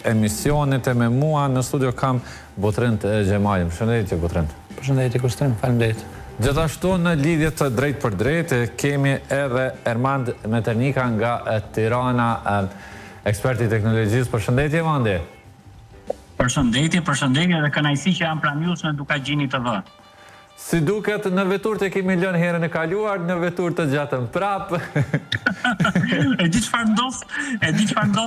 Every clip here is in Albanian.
emisionit e me mua në studio kam Botrend Xhemalin. Përshëndetje Botrend. Përshëndetje Kushtrim, faleminderit. Gjithashtu në lidhje të drejt për drejt kemi edhe Ermand Meternika nga Tirana, eksperti i teknologjisë. Përshëndetje Mandi. Përshëndetje dhe kënaqësi që jam pranë jush në Dukagjini TV. Si duket në vetur të kemi lënë herën e kaluar, në vetur të gjatëm prap. E di çfarë ndos,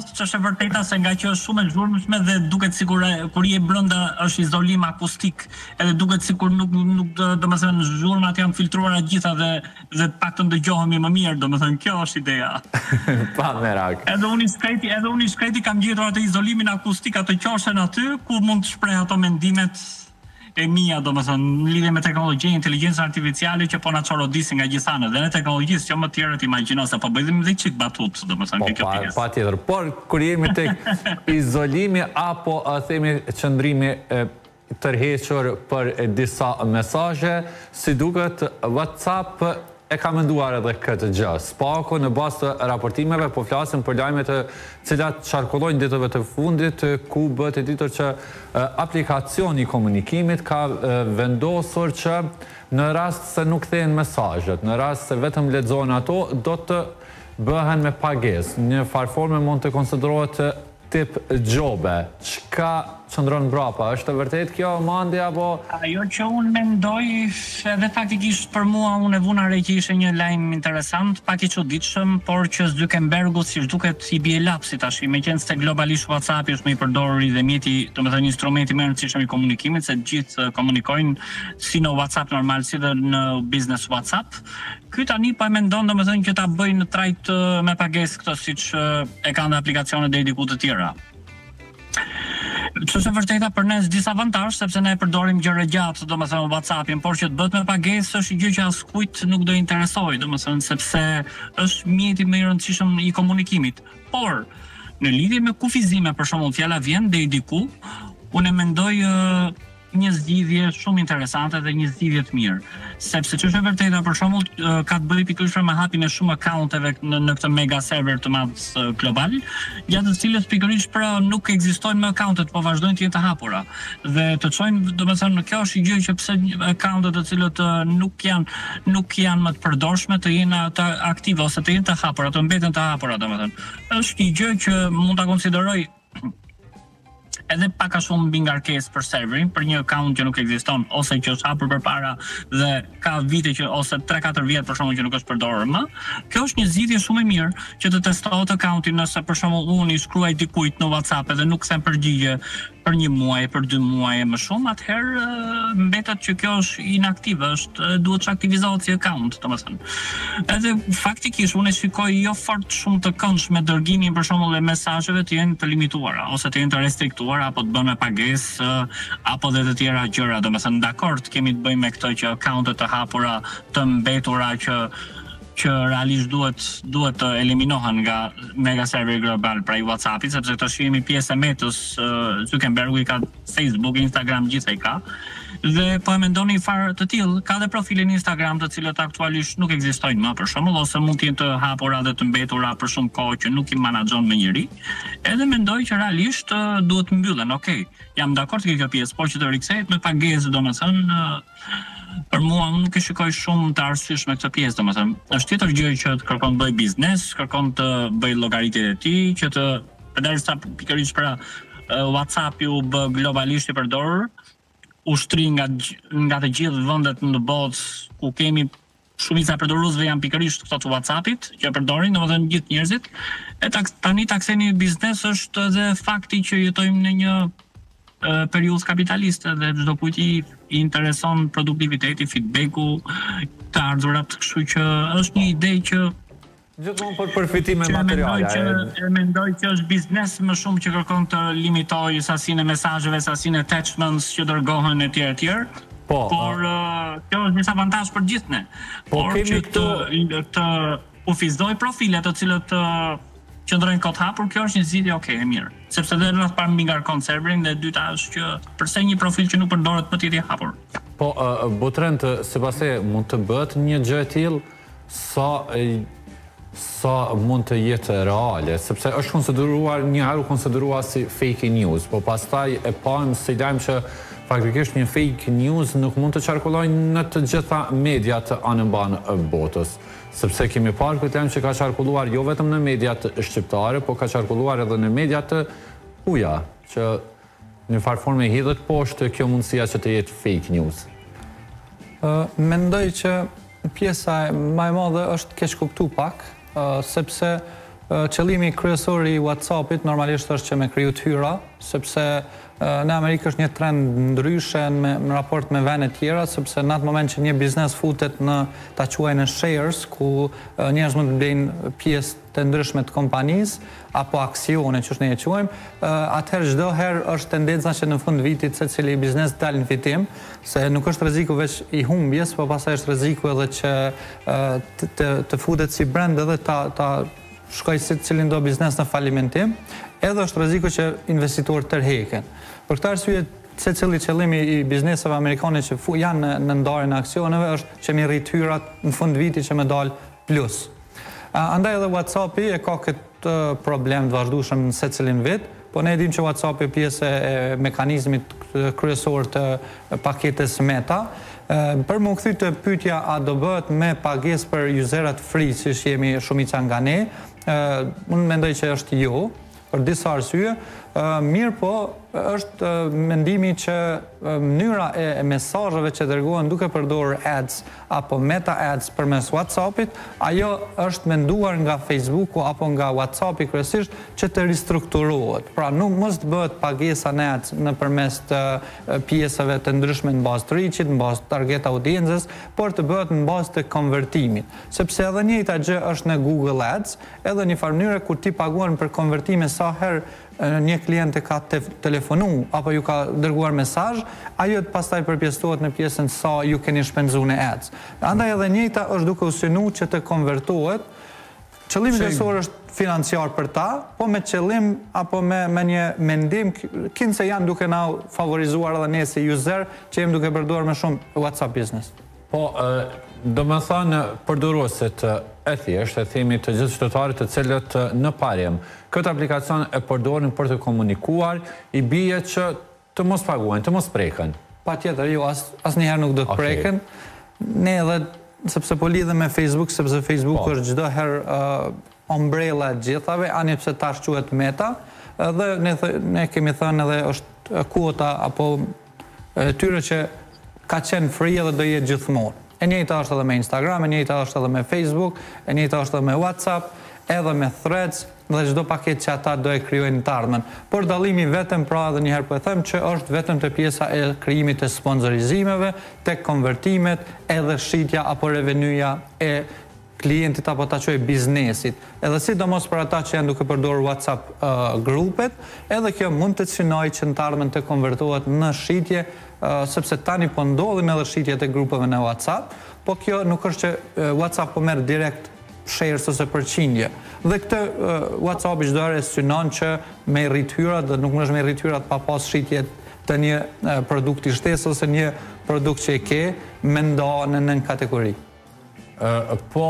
që është e vërteta se nga që është shumë e zhurmshme dhe duket sikur kur je brenda është izolim akustik, edhe duket sikur nuk domethënë zhurmat janë filtruara gjitha dhe paktën dëgjohemi më mirë, domethënë kjo është ideja. Pa merak. Edhe unë i shkreti kam gjetur atë izolimin akustik, atë qoshen aty ku mund të shpreh ato mendimet e mia, domethënë, në lidhje me teknologjinë, inteligjencën artificiale që po na çorodisin nga gjithanë, dhe në teknologjisë që më të tjerët imagjino se po bëjmë dhe çik batut, domethënë kjo pjesë. Patjetër, por kur jemi tek izolimi apo themi qëndrimi tërhequr për disa mesazhe, si duket WhatsApp e ka menduar edhe këtë gjë. Spaku në bazë të raportimeve po flasim për lajme të cilat qarkullojnë ditëve të fundit, ku bëhet e ditur që aplikacioni i komunikimit ka vendosur që në rast se nuk kthehen mesazhet, në rast se vetëm lexohen ato, do të bëhen me pagesë. Një farforme mund të konsiderohet tip gjobe. Çka qëndron mbrapa? Është vërtet kjo Mandi apo? Ajo që unë mendoj, edhe faktikisht për mua unë e vuna re që ishte një lajm interesant, pak i çuditshëm, por që Zuckerbergu siç duket i bie lapsi tash, meqense globalisht WhatsApp është më i përdorur dhe mjeti, domethënë instrumenti më i rëndësishëm i komunikimit, se gjithë komunikojnë si në WhatsApp normal, si dhe në business WhatsApp. Ky tani po e mendon domethënë që ta bëjnë në trajt me pagesë këtë siç e kanë aplikacionet dediku të tjera. Që është vërteta për ne disa avantazh, sepse ne e përdorim gjëra gjatë, domethënë WhatsAppin, por që të bëhet me pagesë është gjë që askujt nuk do interesojë, domethënë sepse është mjeti më i rëndësishëm i komunikimit. Por në lidhje me kufizime, për shembull, fjala vjen deri diku, unë e mendoj një zgjidhje shumë interesante dhe një zgjidhje të mirë, sepse ç'është e vërteta, për shembull, ka të bëjë pikërisht me hapjen e shumë accounteve në këtë mega server të madh global, gjatë të cilës pikërisht pra nuk ekzistojnë më accountet, po vazhdojnë të jenë të hapura. Dhe të çojnë, domethënë, kjo është një gjë që pse accountet të cilët nuk janë më të përdorshme të jenë të aktive ose të jenë të hapura, të mbeten të hapura, domethënë. Është një gjë që mund ta konsideroj edhe pak a shumë mbi ngarkesë për serverin, për një account që nuk ekziston ose që është hapur përpara dhe ka vite që ose 3-4 vjet për shkakun që nuk është përdorur më. Kjo është një zgjidhje shumë e mirë që të testohet accountin, nëse për shembull unë i shkruaj dikujt në WhatsApp edhe nuk them përgjigje për 1 muaj, për 2 muaj e më shumë, atëherë mbetet që kjo është inaktive, duhet të aktivizohet si account, domethënë. Edhe faktikisht unë shikoj jo fort shumë të këndshme dërgimin për shembull e mesazheve të jenë të limituara ose të jenë të restriktuara apo të bëhen me pagesë apo dhe të tjera gjëra, domethënë dakord kemi të bëjmë me këtë që accountet të hapura, të mbetura që realisht duhet të eliminohen nga mega serveri global pra i WhatsAppit, sepse këto jemi pjesë e metës, Zuckerbergu i ka Facebook, Instagram, gjithë ai ka. Dhe po e mendoni farë të tillë, ka dhe profilin Instagram të cilët aktualisht nuk ekzistojnë më për shembull, ose mund të jenë të hapura dhe të mbetura për shumë kohë që nuk i menaxhon me njëri. Edhe mendoj që realisht duhet mbyllen. Okej, jam dakord me kjo pjesë, por që të rikthehet me pagesë, domethënë për mua unë nuk e shikoj shumë të arsyeshme këtë pjesë, domethënë. Është tjetër gjë që të kërkon të bëj biznes, kërkon të bëj llogaritjet e tij, që të përderisa pikërisht pra WhatsApp-i u bë globalisht i përdorur, ushtri nga të gjithë vendet në botë ku kemi shumica e përdoruesve janë pikërisht këto të WhatsApp-it, që e përdorin, domethënë gjithë njerëzit. Tani takseni biznes është edhe fakti që jetojmë në një periudhë kapitaliste dhe çdo kujt i intereson produktiviteti, feedbacku, të ardhurat, kështu që është një ide që gjithmonë për përfitime materiale. Mendoj që është biznes më shumë që kërkon të limitoj sasinë e mesazheve, sasinë e attachments që dërgohen etj. Por kjo është një avantazh për gjithë ne. Por që të ufizoj profile të cilët qëndrojnë kot hapur, kjo është një zgjidhje okay, e mirë. Sepse dhe rreth parë mbi ngarkon serverin dhe dyta është që përse një profil që nuk përdoret më të jetë i hapur. Po, Botrend, sepase mund të bëhet një gjë e tillë sa sa mund të jetë reale, sepse është konsideruar, njëherë konsideruar si fake news, po pastaj e pam si lajm që faktikisht një fake news nuk mund të qarkullojnë në të gjitha mediat anëmban botës, sepse kemi parë këtë lajm që ka qarkulluar jo vetëm në mediat shqiptare, po ka qarkulluar edhe në mediat të huaja, që në farë forme hidhet poshtë kjo mundësia që të jetë fake news. Mendoj që pjesa më e madhe është keq kuptu pak, sepse qëllimi kryesor i WhatsAppit normalisht është që me kriju hyra, sepse në Amerikë është një trend ndryshe në raport me vende tjera, sepse në atë moment që një biznes futet në ta quajnë shares, ku njerëz mund të blejnë pjesë të ndryshme të kompanisë apo aksione që ne e quajmë, atëherë çdo herë është tendenca që në fund vitit secili biznes dalë në fitim, se nuk është rreziku veç i humbjes, por pastaj është rreziku edhe që të futet si brand edhe ta shkoj si cilin do biznes në falimentim, edhe është rreziku që investitorët tërheken. Për këtë arsye, secili qëllimi i bizneseve amerikane që janë në ndarjen e aksioneve është që mi rrit hyrat në fund viti që me dal plus. Andaj edhe WhatsAppi e ka këtë problem të vazhdueshëm në secilin vit, po ne e dim që WhatsAppi pjesë e mekanizmit kryesor të paketes Meta. Për më kthy të pyetja a do bëhet me pagesë për userat free, siç jemi shumica nga ne, unë mendoj që është jo, për disa arsye, mirë po është mendimi që mënyra e mesazheve që dërgohen duke përdorur ads apo meta ads përmes WhatsAppit, ajo është menduar nga Facebooku apo nga WhatsAppi kryesisht që të ristrukturohet. Pra nuk mos të bëhet pagesa në ads nëpërmes të pjesëve të ndryshme në bazë të reachit, në bazë të target audiencës, por të bëhet në bazë të konvertimit. Sepse edhe njëjta gjë është në Google Ads, edhe një farë mënyre kur ti paguan për konvertime sa herë një klient e ka telefonu apo ju ka dërguar mesazh, ajo pastaj përpjestohet në pjesën sa ju keni shpenzuar në ads. Andaj edhe njëjta është duke u synuar që të konvertohet. Qëllimi kryesor është financiar për ta, po me qëllim apo me një mendim kinë se janë duke na favorizuar edhe ne si user që jemi duke përdorur më shumë WhatsApp Business. Po, do me thënë përdoruesit e thjesht, e themi të gjithë qytetarët të cilët në parjem këtë aplikacion e përdorin për të komunikuar, i bie që të mos paguajnë, të mos preken. Patjetër, jo, asnjëherë nuk do të preken. Ne edhe, sepse po lidhem me Facebook, sepse Facebook është çdo herë ombrella e gjithave, ani pse tash quhet Meta, dhe ne kemi thënë edhe është kuota apo tyre që ka qenë free edhe do jetë gjithmonë. E njëjta është edhe me Instagram, e njëjta është edhe me Facebook, e njëjta është edhe me WhatsApp, edhe me Threads, dhe çdo paket që ata do e krijojnë të ardhmen. Por dallimi vetëm pra edhe një herë po e them që është vetëm te pjesa e krijimit të sponsorizimeve, tek konvertimet, edhe shitja apo revenuja e klientit apo ta quaj biznesit. Edhe sidomos për ata që janë duke përdorur WhatsApp grupet, edhe kjo mund të synojë që në të ardhmen të konvertohet në shitje, sepse tani po ndodhin edhe shitjet e grupeve në WhatsApp, po kjo nuk është që WhatsApp po merr direkt shares ose përqindje. Dhe këtë WhatsApp çdo herë synon që me rrit hyrat, dhe nuk është me rrit hyrat pa pas shitje të një produkti shtesë ose një produkt që e ke me nda në nën kategori. Po,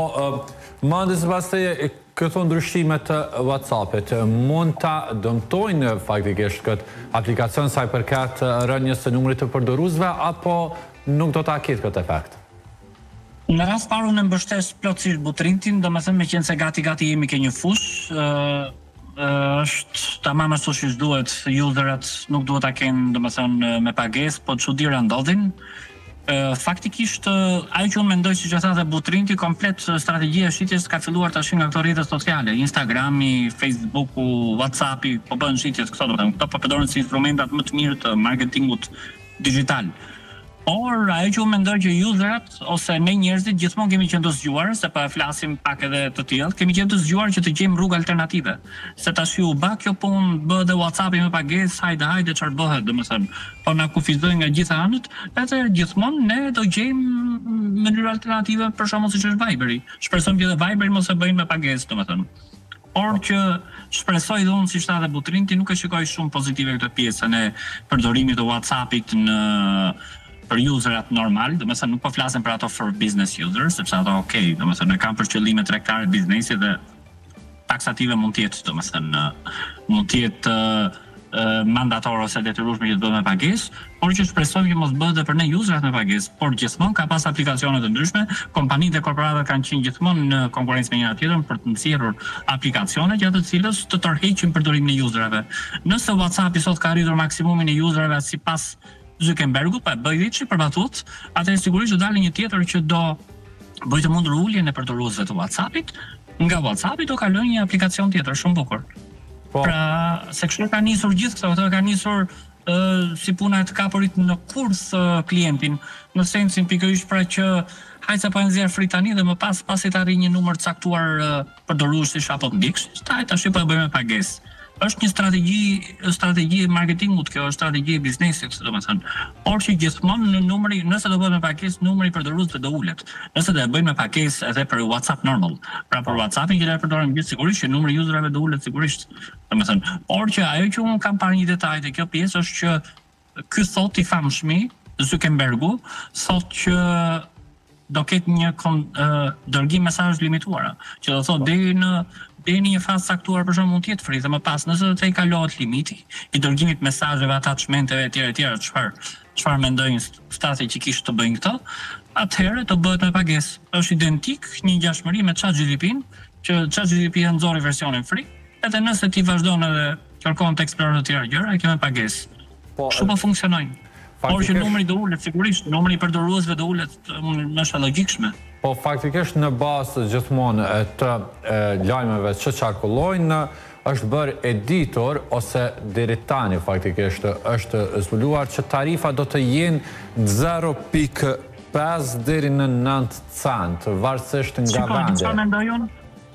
mandës pastaj këto ndryshime të WhatsAppit mund ta dëmtojnë faktikisht këtë aplikacion sa i përket rënjes së numrit të përdoruesve apo nuk do ta ketë këtë efekt? Në rast parë unë mbështes plotësisht Butrintin, domethënë meqense gati jemi ke një fush, është tamam ashtu siç duhet, userat nuk duhet ta kenë domethënë me pagesë, po çuditëra ndodhin. Faktikisht ajo që unë mendoj siç e tha dhe Butrinti, komplet strategjia e shitjes ka filluar tash nga këto rrjete sociale, Instagrami, Facebooku, WhatsAppi, po bën shitjes këto domethënë, këto po përdoren si instrumentat më të mirë të marketingut digital. Por ajo që unë mendoj që userat ose ne njerëzit gjithmonë kemi qenë të zgjuar, se po flasim pak edhe të tillë, kemi qenë të zgjuar që të gjejmë rrugë alternative. Se tash u bë kjo punë, bë dhe WhatsAppi me pagesë, hajde çfarë bëhet, domethënë, po na kufizojnë nga gjitha anët, atëherë gjithmonë ne do gjejmë mënyra alternative, për shembull siç është Viberi. Shpresojmë që edhe Viberi mos e bëjnë me pagesë, domethënë. Por që shpresoj dhe unë, si tha dhe Butrinti, nuk e shikoj shumë pozitive këtë pjesën e përdorimit të WhatsAppit për userat normal, domethënë nuk po flasim për ato for business users, sepse ato domethënë e kanë për qëllime tregtare biznesi dhe taksative mund të jetë, domethënë mund të jetë mandatore ose detyrueshme që të bëhet me pagesë, por që shpresojmë që mos bëhet edhe për ne userat me pagesë, por gjithmonë ka pas aplikacione të ndryshme, kompanitë dhe korporatat kanë qenë gjithmonë në konkurrencë me njëra tjetrën për të nxjerrur aplikacione gjatë të cilës të tërheqin përdorimin e userave. Nëse WhatsApp sot ka arritur maksimumin e userave sipas Zuckerbergu, pa bëj diçi për batut, atëherë sigurisht do dalë një tjetër që do bëjë të mundur uljen e përdoruesve të WhatsAppit, nga WhatsAppi do kalojë një aplikacion tjetër shumë bukur. Pra, se kështu ka nisur gjithë këto, ka nisur si puna e të kapurit në kurs klientin, në sensin pikërisht pra që hajde po e nxjerr free tani dhe më pas pasi të arrijë një numër të caktuar përdoruesish apo ndiksh, tash po e bëjmë me pagesë. Është një strategji e marketingut, kjo është strategji e biznesit, domethënë. Por që gjithmonë në numri, nëse do bëhet me pagesë, numri i përdoruesve do ulet. Nëse do e bëjmë me pagesë edhe për WhatsApp normal, pra për WhatsAppin që ne përdorim gjithë sigurisht që numri i userave do ulet sigurisht. Domethënë, por që ajo që un kam parë një detaj te kjo pjesë është që ky thot i famshmi Zuckerbergu thotë që do ketë një dërgim mesazh limituara, që do thotë deri në një fazë caktuar për shembull mund të jetë free, dhe më pas nëse do të kalohet limiti i dërgimit mesazheve, attachmenteve etj, çfarë mendojnë strategjikisht të bëjnë këto, atëherë do bëhet me pagesë. Është identik një ngjashmëri me ChatGPT-n, që ChatGPT e nxori versionin free, edhe nëse ti vazhdon edhe kërkon të eksploroj të tjera gjëra, e ke me pagesë. Kështu po funksionojnë. Por që numri do ulet sigurisht, numri i përdoruesve do ulet, është logjikshme. Po faktikisht në bazë gjithmonë të lajmeve që qarkullojnë është bërë editor ose deri tani faktikisht është zbuluar që tarifa do të jenë 0.5 deri në 9 cent, varësisht nga vendi.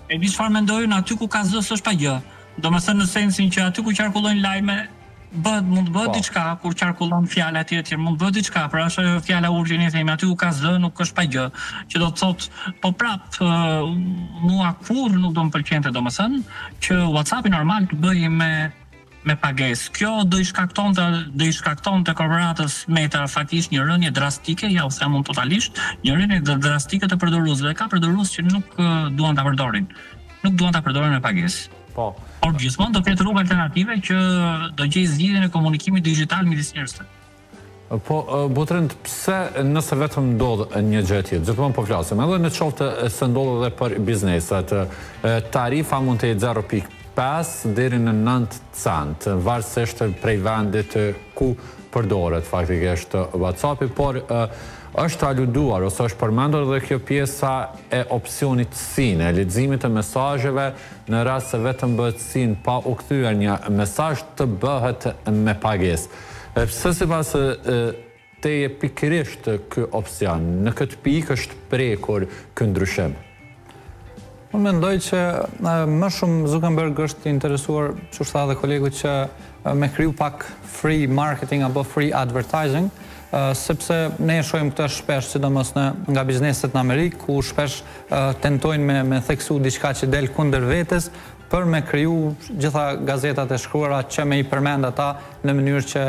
E di çfarë mendojnë aty ku ka zë s'është pa gjë. Domethënë në sensin që aty ku qarkullojnë lajme mund të bëhet diçka, kur qarkullon fjala etj, mund të bëhet diçka, pra është fjala urgjeni themi aty ku ka zë nuk është pa gjë, që do të thotë po prap mua kurrë nuk do më pëlqente domethënë që WhatsAppi normal të bëjë me pagesë. Kjo do i shkaktonte korporatës Meta faktikisht një rënje drastike, ja ose mund totalisht, një rënje drastike të përdoruesve. Ka përdorues që nuk duan ta përdorin. Nuk duan ta përdorin me pagesë. Po. Por gjithmonë do ketë rrugë alternative që do gjej zgjidhjen e komunikimit digital midis njerëzve. Po, Butrend, pse nëse vetëm ndodh një gjë tjetër, gjithmonë po flasim, edhe në qoftë se ndodh edhe për bizneset, tarifa mund të jetë 0.5 deri në 9 cent, varësisht prej vendit ku përdoret faktikisht WhatsAppi, por është aluduar ose është përmendur dhe kjo pjesa e opsionit sin, e leximit të mesazheve në rast se vetëm bëhet sin pa u kthyer një mesazh të bëhet me pagesë. Pse sipas teje pikërisht ky opsion në këtë pikë është prekur ky ndryshim? Unë mendoj që më shumë Zuckerberg është interesuar, që tha dhe kolegu, që me kriju pak free marketing apo free advertising, sepse ne e shohim këtë shpesh, sidomos nga bizneset në Amerikë, ku shpesh tentojnë me theksu diçka që del kundër vetes, për me kriju gjitha gazetat e shkruara që me i përmend ata në mënyrë që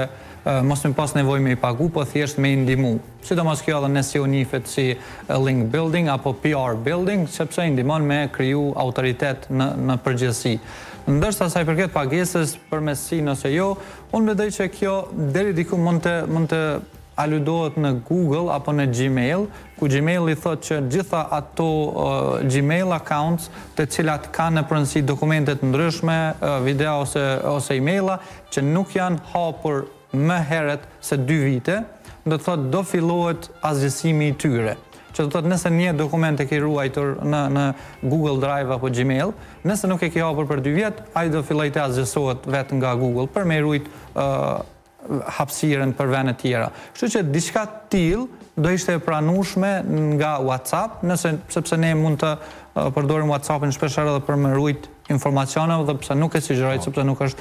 mos me pas nevojë me i pagu, po thjesht me i ndihmu. Sidomos kjo edhe nëse u njihet si link building apo PR building, sepse i ndihmon me kriju autoritet në përgjithësi. Ndërsa sa i përket pagesës përmes sin ose jo, unë mendoj që kjo deri diku mund të aludohet në Google apo në Gmail, ku Gmail i thot që gjitha ato Gmail accounts të cilat kanë në përgjithësi dokumente të ndryshme, video ose emaila, që nuk janë hapur më herët se 2 vite, do të thot do fillohet asgjësimi i tyre. Që do të thot nëse një dokument e ke ruajtur në Google Drive apo Gmail, nëse nuk e ke hapur për 2 vjet, ai do fillojë të asgjësohet vetë nga Google për me ruajt hapësirën për vende tjera. Kështu që diçka të tillë do ishte e pranueshme nga WhatsApp, sepse ne mund të përdorim WhatsAppin shpeshherë edhe për me ruajt informacione, dhe pse nuk e sugjeroj, sepse nuk është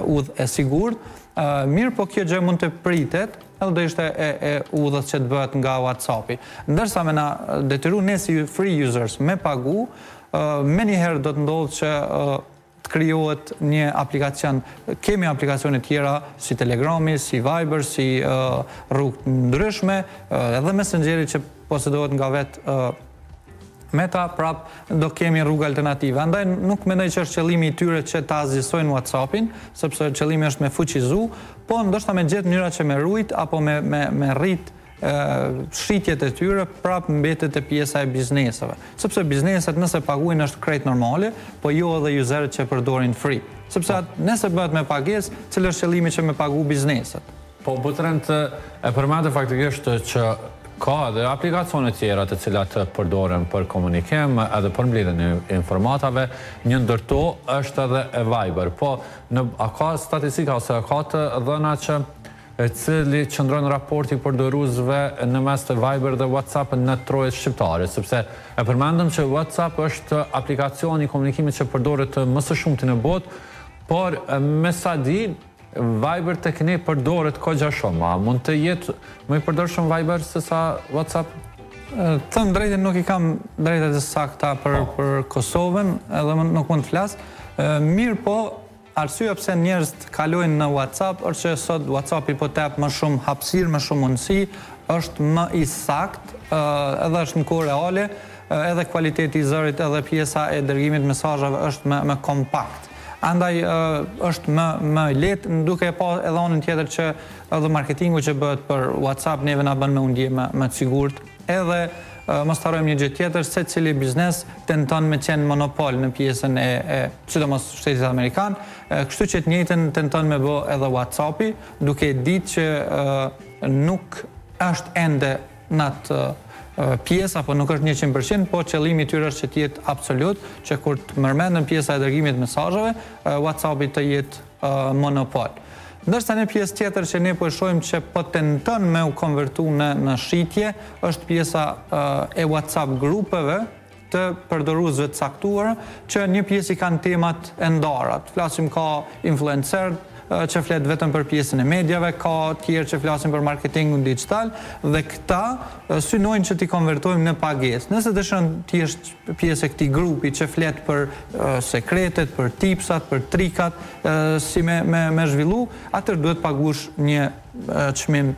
udhë e sigurt. Mirë, po kjo gjë mund të pritet, edhe do ishte e udhës që të bëhet nga WhatsAppi. Ndërsa me na detyru ne si free users me pagu, me njëherë do të ndodhë që të krijohet një aplikacion. Kemi aplikacione tjera si Telegrami, si Viber, si rrugë ndryshme, edhe Messengeri që posedohet nga vetë Meta, prap do kemi rrugë alternative. Andaj nuk mendoj që është qëllimi i tyre që ta azisojnë WhatsAppin, sepse qëllimi është me fuqizu, po ndoshta me gjetë mënyra që me rujt apo me rrit shritjet e tyre prap mbetet e pjesa e bizneseve. Sepse bizneset nëse paguajnë është krejt normale, po jo edhe userët që përdorin free. Sepse nëse bëhet me pagesë, cili është qëllimi që me pagu bizneset. Po Butrend e përmendë faktikisht që ka edhe aplikacione tjera të cilat përdoren për komunikim edhe për mbledhjen e informatave, një ndërto është edhe e Viber. Po a ka statistika ose ka të dhëna që cili qëndron raporti përdoruesve në mes të Viber dhe WhatsApp në trojet shqiptare, sepse e përmendëm që WhatsApp është aplikacioni i komunikimit që përdoret më së shumti në botë, por me sa di Viber tek ne përdoret kogja shumë. A mund të jetë më i përdor shumë Viber se sa WhatsApp? Thëmë drejtën nuk i kam drejtet e sakta për Kosovën, edhe nuk mund të flas. Mirë po, arsyeja pse njerëzit kalojnë në WhatsApp është që sot WhatsAppi po tep më shumë hapësirë, më shumë mundësi, është më i sakt, edhe është në kohë reale, edhe kvaliteti i zërit, edhe pjesa e dërgimit mesazheve është më kompakt. Andaj është më lehtë, duke pa edhe anën tjetër që edhe marketingu që bëhet për WhatsApp neve na bën me undje më të sigurt. Edhe mos harrojmë një gjë tjetër, secili biznes tenton me qenë monopol në pjesën e sidomos Shtetit Amerikan, kështu që të njëjtën tenton me bë edhe WhatsAppi, duke ditë që nuk është ende në atë pjesa, apo nuk është 100%, po qëllimi i tyre është që të jetë absolut, që kur të mërmendën pjesa e dërgimit mesazheve, WhatsAppi të jetë monopol. Ndërsa në pjesë tjetër që ne po e shohim që po tenton me u konvertu në shitje, është pjesa e WhatsApp grupeve të përdoruesve të caktuar, që një pjesë i kanë temat e ndara. Flasim ka influencer që flet vetëm për pjesën e medjave, ka tjerë që flasin për marketingun digital, dhe këta synojnë që t'i konvertojmë në pagesë. Nëse dëshiron ti është pjesë e këtij grupi që flet për sekretet, për tipsat, për trikat, si me zhvillu, atëherë duhet paguash një çmim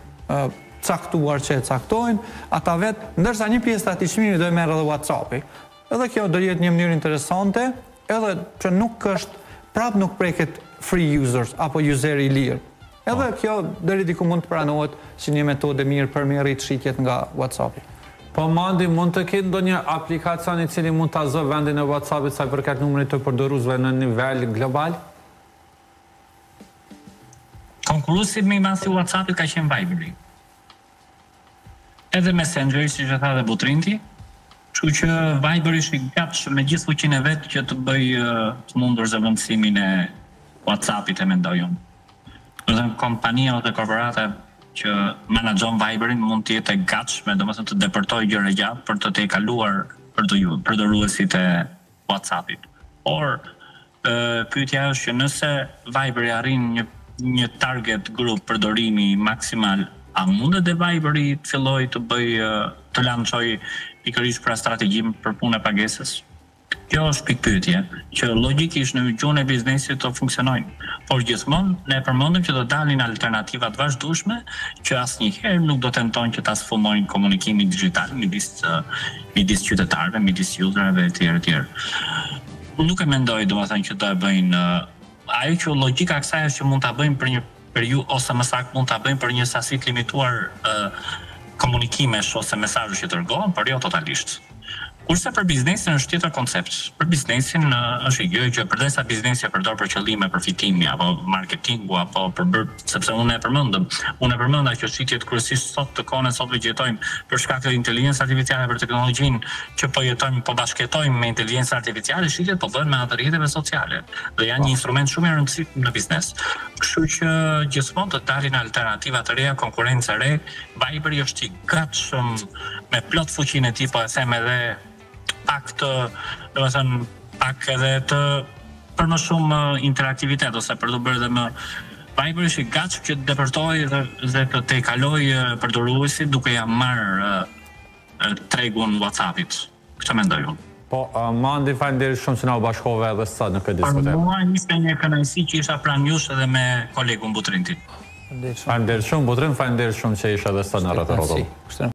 caktuar që e caktojnë, ata vetë, ndërsa një pjesë të atij çmimi do e merr edhe WhatsAppi. Edhe kjo do jetë një mënyrë interesante, edhe që nuk preket free users apo useri i lirë. Edhe kjo deri diku mund të pranohet si një metodë mirë për me rrit shitjet nga WhatsAppi. Po mandi, mund të ketë ndonjë aplikacion i cili mund ta zë vendin e WhatsAppit sa i përket numrit të përdoruesve në nivel global? Konkurruesi më i madh i WhatsAppit ka qenë Viberi. Edhe Messengeri, siç e tha dhe Butrinti, kështu që Viberi është i gatshëm me gjithë fuqinë e vet që të bëjë të mundur zëvendësimin e WhatsAppit, e mendoj unë. Do të thënë kompania ose korporata që menaxhon Viberin mund të jetë e gatshme, domethënë të depërtojë gjëra gjatë për të tejkaluar përdoruesit e WhatsAppit. Por pyetja është që nëse Viberi arrin një target grup përdorimi maksimal, a mundet e Viberi të fillojë të bëjë të lançojë pikërisht pra strategjin për punë e pagesës? Kjo është pikpyetje, që logjikisht në gjuhën e biznesit të funksionojnë, por gjithmonë ne përmendim që do dalin alternativa të vazhdueshme që asnjëherë nuk do tentojnë që ta sfumojnë komunikimin digjital midis qytetarëve, midis userëve e tjerë. Nuk e mendoj domethënë që do e bëjnë ajo që logjika e kësaj është që mund ta bëjnë për një periudhë ose më saktë mund ta bëjnë për një sasi të limituar komunikimesh ose mesazhe që dërgohen, por jo totalisht. Kurse për biznesin është tjetër koncept. Për biznesin është gjë që përdesa biznesi e përdor për qëllime përfitimi apo marketingu apo sepse unë e përmenda që shitjet kryesisht sot të kohën e sotme jetojmë për shkak të inteligjencës artificiale për teknologjinë që po jetojmë, po bashkëjetojmë me inteligjencën artificiale, shitjet po bëhen me anë të rrjeteve sociale dhe janë një instrument shumë i rëndësishëm në biznes. Kështu që gjithmonë të dalin alternativa të reja, konkurrencë e re. Viberi është i gatshëm me plot fuqinë e tij, po e them edhe pak edhe për më shumë interaktivitet ose për të bërë dhe më Viberi është i gatshëm që të depërtojë dhe të tejkalojë përdoruesit duke ja marrë tregun WhatsAppit. Këtë mendoj unë. Po, Mandi, faleminderit shumë që na u bashkove edhe sot në këtë diskutim. Për mua ishte një kënaqësi që isha pranë jush edhe me kolegun Butrintin. Faleminderit shumë, Butrin, faleminderit shumë që isha edhe sot në Rreth Rrotull.